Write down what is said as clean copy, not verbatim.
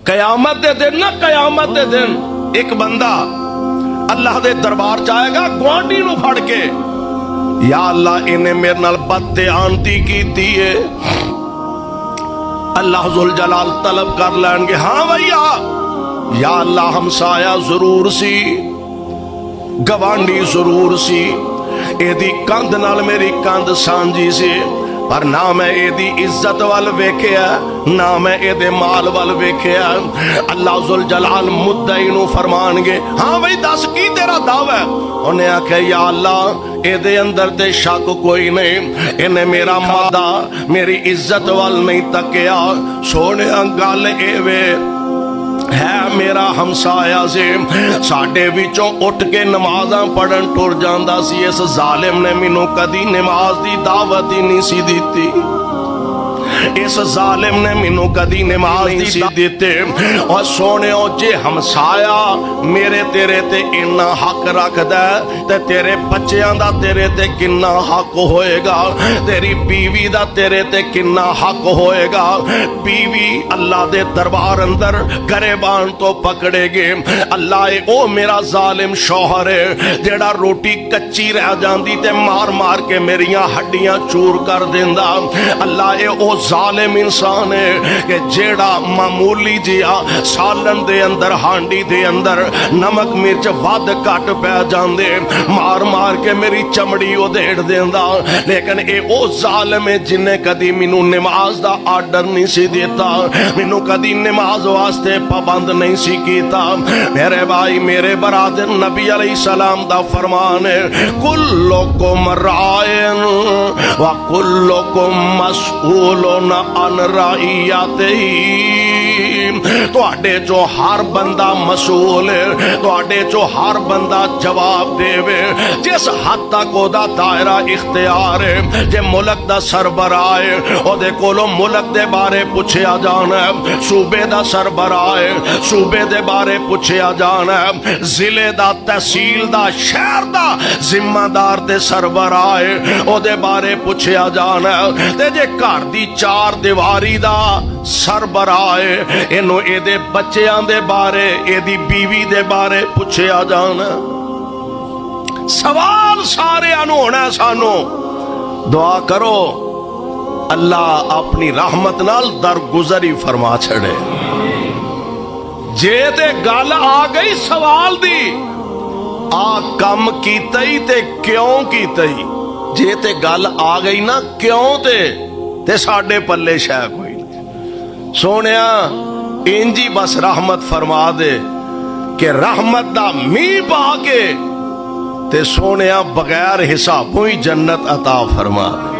قیامت دے دن نہ قیامت دے دن ایک بندہ اللہ دے دربار چاہے گا گوانڈی نو پھڑ کے یا اللہ انہیں میرے نال بددیانتی کیتی ہے، اللہ ذوالجلال طلب کر لین گے ہاں بھیا یا اللہ ہمسایا ضرور سی، گوانڈی ضرور سی، اے دی کند نال میری کند سانجی سی، پر نہ میں اے دی عزت وال ویکھیا نہ میں اے دے مال وال ویکھیا۔ اللہ ذوالجلال مدعی نو فرمان گے ہاں بھئی دس کی تیرا دعویٰ ہے؟ انہیں آکھے یا اللہ اے دے اندر تے شک کوئی نہیں، انہیں میرا مادہ میری عزت وال نہیں تکیا، سونے گل اے وے ہے میرا ہمسایا سے ساڈے وچوں اٹھ کے نمازاں پڑھن ٹر جاندا سی، اس ظالم نے مینوں کدی نماز دی دعوت ہی نہیں سی دیتی، اس ظالم نے مینوں کدی نماز نہیں سی دیتے۔ اور سونے جے ہمسایا میرے تیرے تے اتنا حق رکھدا ہے تے تیرے بچیاں دا تیرے تے کنا حق ہوئے گا، تیری بیوی دا تیرے تے کنا حق ہوئے گا۔ بیوی اللہ دے دربار اندر گریبان تو پکڑے گے، اللہ اے او میرا ظالم شوہر ہے جیڑا روٹی کچی رہ جاندی تے مار مار کے میریاں ہڈیاں چور کر دیندا، اللہ اے او ظالم انسان ہے کہ جیڑا معمولی جیا سالن دے اندر ہانڈی دے اندر نمک مرچ ود کٹ پہ جاندے مار مار کے میری چمڑی ادھیڑ دیندا، لیکن اے او ظالم ہے جنہیں کدی مینوں نماز دا آرڈر نہیں سی دیتا، مینوں کدی نماز واسطے پابند نہیں سی کیتا۔ میرے بھائی میرے برادر نبی علیہ السلام دا فرمان ہے کلکم رائن وکلکم مسئولن عن رعیتہ، تواڈے جو ہر بندہ مسئول ہے، تواڈے جو ہر بندہ جواب دے وے، جس حد تک او دا دائرہ اختیار ہے، جے ملک دا سربراہ ہے او دے کولوں ملک دے بارے پوچھیا جانا ہے، صوبے دا سربراہ ہے صوبے دے بارے پوچھیا جانا ہے، ضلع دا تحصیل دا شہر دا ذمہ دار دے سربراہ ہے او دے بارے پوچھیا جانا ہے، تے جے گھر دی چار دیواری دا سربراہ ہے اینو اے دے بچیاں دے بارے اے دی بیوی دے بارے پوچھیا جانا۔ سوال سارے انو ہونا ہے سانو، دعا کرو اللہ اپنی رحمت نال درگزری فرما چھڑے۔ جے تے گل آ گئی سوال دی آ کم کیتا ہی تے کیوں کیتا ہی، جے تے گل آ گئی نا کیوں تے ساڈے پلے شے کوئی نہیں۔ سونیا انجی بس رحمت فرما دے کہ رحمت دا می پا کے تے سونیا بغیر حسابوں ہی جنت عطا فرما دے۔